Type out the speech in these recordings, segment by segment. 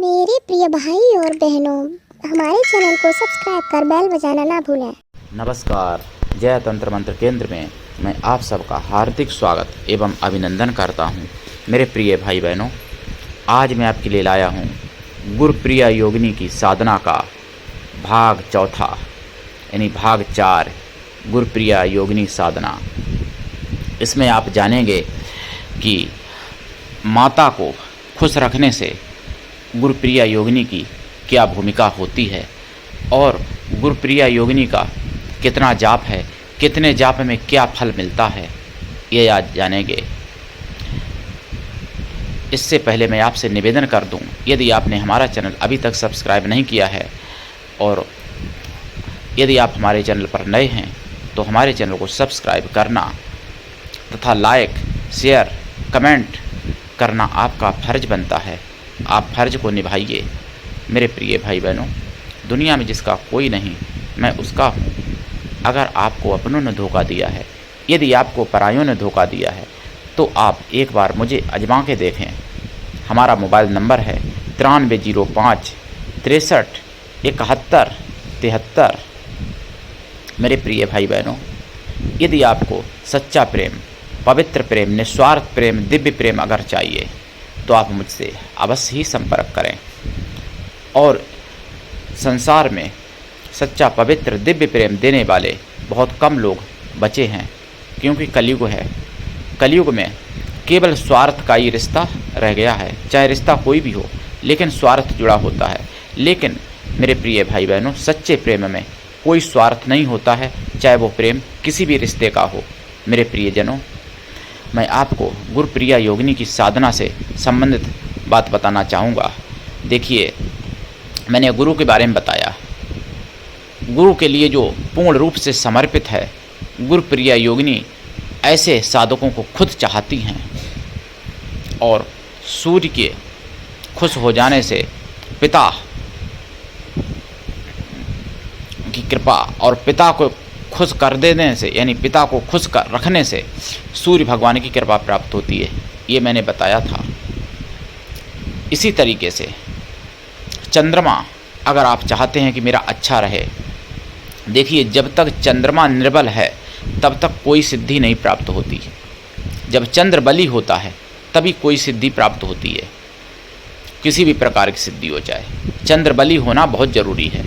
मेरे प्रिय भाई और बहनों, हमारे चैनल को सब्सक्राइब कर बेल बजाना ना भूलें। नमस्कार। जय तंत्र मंत्र केंद्र में मैं आप सबका हार्दिक स्वागत एवं अभिनंदन करता हूं। मेरे प्रिय भाई बहनों, आज मैं आपके लिए लाया हूं गुरुप्रिया योगिनी की साधना का भाग चौथा, यानी भाग 4, गुरुप्रिया योगिनी साधना। इसमें आप जानेंगे कि माता को खुश रखने से गुरुप्रिया योगिनी की क्या भूमिका होती है और गुरुप्रिया योगिनी का कितना जाप है, कितने जाप में क्या फल मिलता है, ये आज जानेंगे। इससे पहले मैं आपसे निवेदन कर दूं, यदि आपने हमारा चैनल अभी तक सब्सक्राइब नहीं किया है और यदि आप हमारे चैनल पर नए हैं तो हमारे चैनल को सब्सक्राइब करना तथा लाइक, शेयर, कमेंट करना आपका फ़र्ज बनता है। आप फ़र्ज को निभाइए। मेरे प्रिय भाई बहनों, दुनिया में जिसका कोई नहीं मैं उसका हूँ। अगर आपको अपनों ने धोखा दिया है, यदि आपको परायों ने धोखा दिया है, तो आप एक बार मुझे आजमा के देखें। हमारा मोबाइल नंबर है 9305 63 71 73। मेरे प्रिय भाई बहनों, यदि आपको सच्चा प्रेम, पवित्र प्रेम, निस्वार्थ प्रेम, दिव्य प्रेम अगर चाहिए तो आप मुझसे अवश्य ही संपर्क करें। और संसार में सच्चा पवित्र दिव्य प्रेम देने वाले बहुत कम लोग बचे हैं, क्योंकि कलयुग है। कलयुग में केवल स्वार्थ का ही रिश्ता रह गया है। चाहे रिश्ता कोई भी हो, लेकिन स्वार्थ जुड़ा होता है। लेकिन मेरे प्रिय भाई बहनों, सच्चे प्रेम में कोई स्वार्थ नहीं होता है, चाहे वो प्रेम किसी भी रिश्ते का हो। मेरे प्रियजनों, मैं आपको गुरुप्रिया योगिनी की साधना से संबंधित बात बताना चाहूँगा। देखिए, मैंने गुरु के बारे में बताया। गुरु के लिए जो पूर्ण रूप से समर्पित है, गुरुप्रिया योगिनी ऐसे साधकों को खुद चाहती हैं। और सूर्य के खुश हो जाने से, पिता की कृपा और पिता को खुश कर देने से, यानी पिता को खुश कर रखने से सूर्य भगवान की कृपा प्राप्त होती है। ये मैंने बताया था। इसी तरीके से चंद्रमा, अगर आप चाहते हैं कि मेरा अच्छा रहे, देखिए, जब तक चंद्रमा निर्बल है तब तक कोई सिद्धि नहीं प्राप्त होती। जब चंद्र बली होता है तभी कोई सिद्धि प्राप्त होती है। किसी भी प्रकार की सिद्धि हो जाए, चंद्र बली होना बहुत ज़रूरी है।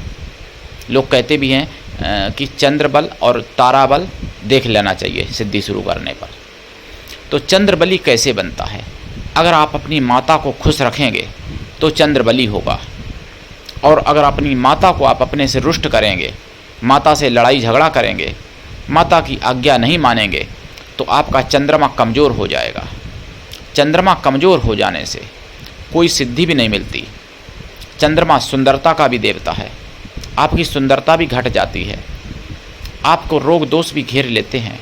लोग कहते भी हैं कि चंद्र बल और तारा बल देख लेना चाहिए सिद्धि शुरू करने पर। तो चंद्र बली कैसे बनता है? अगर आप अपनी माता को खुश रखेंगे तो चंद्र बली होगा। और अगर अपनी माता को आप अपने से रुष्ट करेंगे, माता से लड़ाई झगड़ा करेंगे, माता की आज्ञा नहीं मानेंगे, तो आपका चंद्रमा कमज़ोर हो जाएगा। चंद्रमा कमज़ोर हो जाने से कोई सिद्धि भी नहीं मिलती। चंद्रमा सुंदरता का भी देवता है। आपकी सुंदरता भी घट जाती है। आपको रोग दोष भी घेर लेते हैं।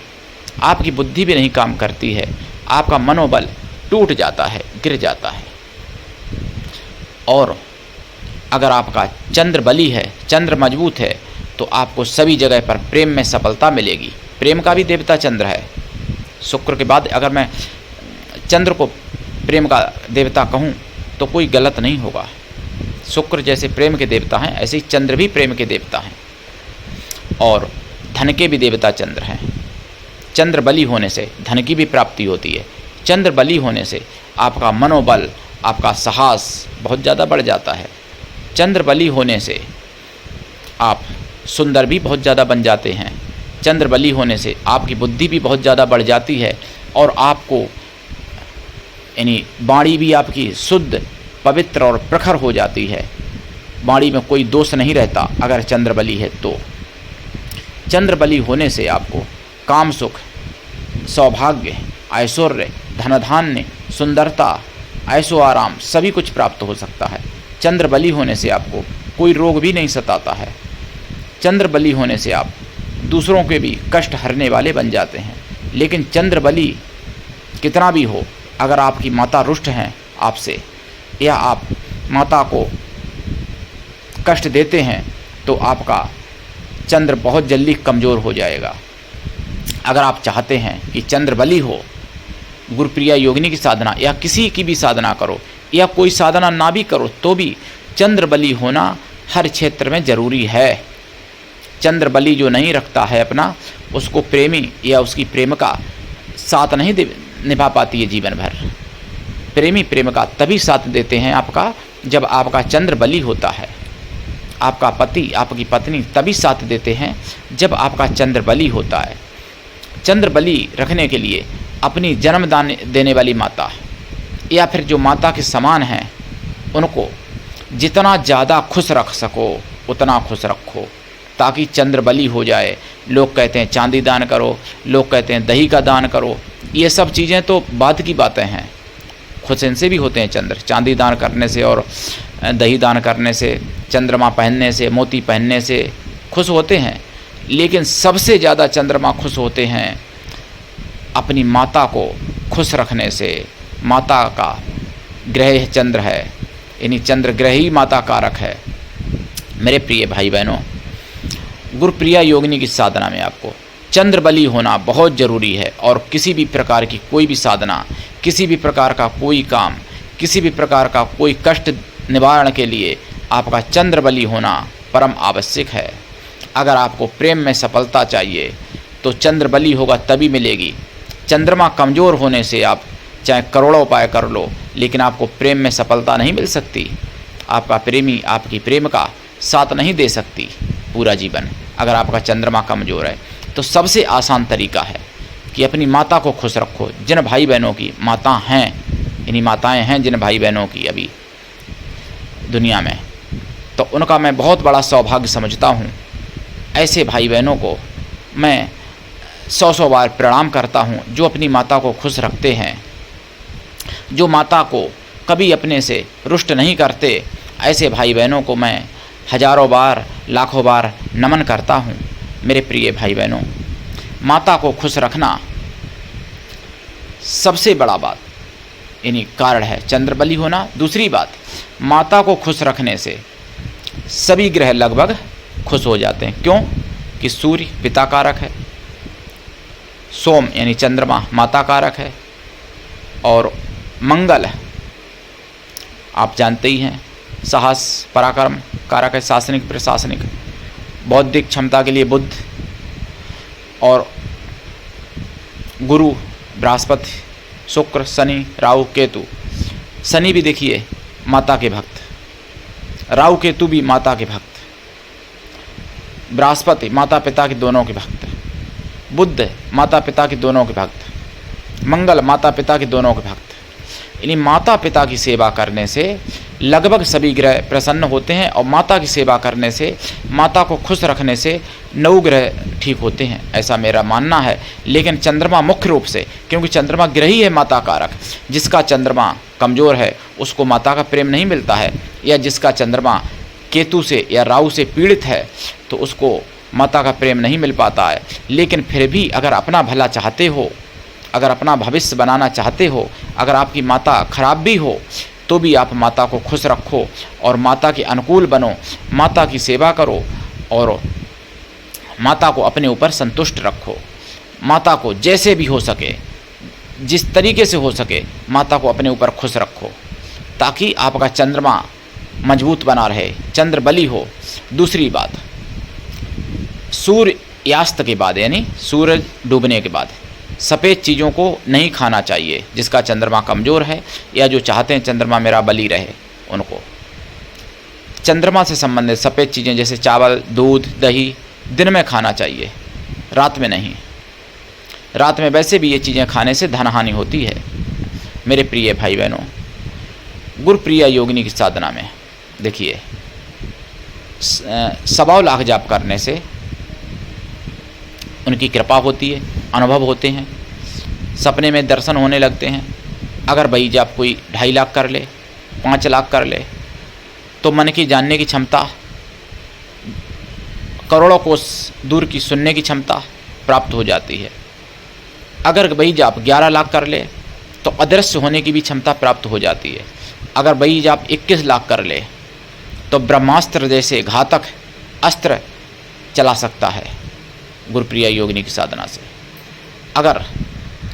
आपकी बुद्धि भी नहीं काम करती है। आपका मनोबल टूट जाता है, गिर जाता है। और अगर आपका चंद्र बली है, चंद्र मजबूत है, तो आपको सभी जगह पर प्रेम में सफलता मिलेगी। प्रेम का भी देवता चंद्र है। शुक्र के बाद अगर मैं चंद्र को प्रेम का देवता कहूँ तो कोई गलत नहीं होगा। शुक्र जैसे प्रेम के देवता हैं, ऐसे ही चंद्र भी प्रेम के देवता हैं। और धन के भी देवता चंद्र हैं। चंद्र बली होने से धन की भी प्राप्ति होती है। चंद्र बली होने से आपका मनोबल, आपका साहस बहुत ज़्यादा बढ़ जाता है। चंद्र बली होने से आप सुंदर भी बहुत ज़्यादा बन जाते हैं। चंद्र बली होने से आपकी बुद्धि भी बहुत ज़्यादा बढ़ जाती है। और आपको, यानी वाणी भी आपकी शुद्ध, पवित्र और प्रखर हो जाती है। वाणी में कोई दोष नहीं रहता अगर चंद्र बली है तो। चंद्र बली होने से आपको काम सुख, सौभाग्य, ऐश्वर्य, धन धान्य, सुंदरता, ऐशो आराम सभी कुछ प्राप्त हो सकता है। चंद्र बली होने से आपको कोई रोग भी नहीं सताता है। चंद्र बली होने से आप दूसरों के भी कष्ट हरने वाले बन जाते हैं। लेकिन चंद्र बली कितना भी हो, अगर आपकी माता रुष्ट हैं आपसे, या आप माता को कष्ट देते हैं, तो आपका चंद्र बहुत जल्दी कमज़ोर हो जाएगा। अगर आप चाहते हैं कि चंद्र बली हो, गुरुप्रिया योगिनी की साधना या किसी की भी साधना करो, या कोई साधना ना भी करो तो भी चंद्र बली होना हर क्षेत्र में ज़रूरी है। चंद्र बली जो नहीं रखता है अपना, उसको प्रेमी या उसकी प्रेमिका साथ नहीं निभा पाती है जीवन भर। प्रेमी प्रेमिका तभी साथ देते हैं आपका जब आपका चंद्र बली होता है। आपका पति आपकी पत्नी तभी साथ देते हैं जब आपका चंद्र बली होता है। चंद्र बली रखने के लिए अपनी जन्मदान देने वाली माता या फिर जो माता के समान हैं उनको जितना ज़्यादा खुश रख सको उतना खुश रखो, ताकि चंद्र बली हो जाए। लोग कहते हैं चांदी दान करो, लोग कहते हैं दही का दान करो, ये सब चीज़ें तो बाद की बातें हैं। खुश इनसे भी होते हैं चंद्र, चांदी दान करने से और दही दान करने से, चंद्रमा पहनने से, मोती पहनने से खुश होते हैं। लेकिन सबसे ज़्यादा चंद्रमा खुश होते हैं अपनी माता को खुश रखने से। माता का ग्रह चंद्र है, यानी चंद्र ग्रह ही माता कारक है। मेरे प्रिय भाई बहनों, गुरुप्रिया योगिनी की साधना में आपको चंद्र बली होना बहुत ज़रूरी है। और किसी भी प्रकार की कोई भी साधना, किसी भी प्रकार का कोई काम, किसी भी प्रकार का कोई कष्ट निवारण के लिए आपका चंद्र बली होना परम आवश्यक है। अगर आपको प्रेम में सफलता चाहिए तो चंद्र बली होगा तभी मिलेगी। चंद्रमा कमज़ोर होने से आप चाहे करोड़ों उपाय कर लो, लेकिन आपको प्रेम में सफलता नहीं मिल सकती। आपका प्रेमी आपकी प्रेमिका साथ नहीं दे सकती पूरा जीवन अगर आपका चंद्रमा कमज़ोर है। तो सबसे आसान तरीका है कि अपनी माता को खुश रखो। जिन भाई बहनों की माता हैं, यानी माताएं हैं जिन भाई बहनों की अभी दुनिया में, तो उनका मैं बहुत बड़ा सौभाग्य समझता हूँ। ऐसे भाई बहनों को मैं 100 बार प्रणाम करता हूँ जो अपनी माता को खुश रखते हैं, जो माता को कभी अपने से रुष्ट नहीं करते। ऐसे भाई बहनों को मैं हजारों बार लाखों बार नमन करता हूँ। मेरे प्रिय भाई बहनों, माता को खुश रखना सबसे बड़ा बात यानी कारण है चंद्र बली होना। दूसरी बात, माता को खुश रखने से सभी ग्रह लगभग खुश हो जाते हैं। क्यों? कि सूर्य पिता कारक है, सोम यानी चंद्रमा माता कारक है, और मंगल आप जानते ही हैं साहस पराक्रम कारक है, शासनिक प्रशासनिक, बौद्धिक क्षमता के लिए बुद्ध, और गुरु बृहस्पति, शुक्र, शनि, राहु, केतु। शनि भी देखिए माता के भक्त, राहु केतु भी माता के भक्त, बृहस्पति माता पिता के दोनों के भक्त, बुद्ध माता पिता के दोनों के भक्त, मंगल माता पिता के दोनों के भक्त। यानी माता पिता की सेवा करने से लगभग सभी ग्रह प्रसन्न होते हैं, और माता की सेवा करने से, माता को खुश रखने से 9 ग्रह ठीक होते हैं, ऐसा मेरा मानना है। लेकिन चंद्रमा मुख्य रूप से, क्योंकि चंद्रमा ग्रह ही है माता कारक, जिसका चंद्रमा कमज़ोर है उसको माता का प्रेम नहीं मिलता है, या जिसका चंद्रमा केतु से या राहु से पीड़ित है तो उसको माता का प्रेम नहीं मिल पाता है। लेकिन फिर भी अगर अपना भला चाहते हो, अगर अपना भविष्य बनाना चाहते हो, अगर आपकी माता खराब भी हो तो भी आप माता को खुश रखो और माता के अनुकूल बनो, माता की सेवा करो और माता को अपने ऊपर संतुष्ट रखो। माता को जैसे भी हो सके, जिस तरीके से हो सके, माता को अपने ऊपर खुश रखो, ताकि आपका चंद्रमा मजबूत बना रहे, चंद्र बली हो। दूसरी बात, सूर्यास्त के बाद यानी सूरज डूबने के बाद सफ़ेद चीज़ों को नहीं खाना चाहिए, जिसका चंद्रमा कमज़ोर है या जो चाहते हैं चंद्रमा मेरा बली रहे उनको। चंद्रमा से संबंधित सफ़ेद चीज़ें जैसे चावल, दूध, दही दिन में खाना चाहिए, रात में नहीं। रात में वैसे भी ये चीज़ें खाने से धन हानि होती है। मेरे प्रिय भाई बहनों, गुरुप्रिया योगिनी की साधना में देखिए 100 लाख जाप करने से उनकी कृपा होती है, अनुभव होते हैं, सपने में दर्शन होने लगते हैं। अगर भाई जाप कोई 2.5 लाख कर ले, 5 लाख कर ले, तो मन की जानने की क्षमता, करोड़ों कोस दूर की सुनने की क्षमता प्राप्त हो जाती है। अगर भाई जाप 11 लाख कर ले तो अदृश्य होने की भी क्षमता प्राप्त हो जाती है। अगर भाई जाप 21 लाख कर ले तो ब्रह्मास्त्र जैसे घातक अस्त्र चला सकता है गुरुप्रिया योगिनी की साधना से। अगर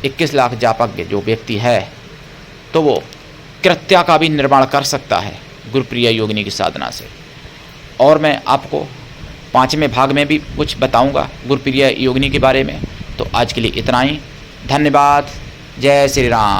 21 लाख जापज्ञ जो व्यक्ति है तो वो कृत्या का भी निर्माण कर सकता है गुरुप्रिया योगिनी की साधना से। और मैं आपको 5वें भाग में भी कुछ बताऊंगा गुरुप्रिया योगिनी के बारे में। तो आज के लिए इतना ही। धन्यवाद। जय श्री राम।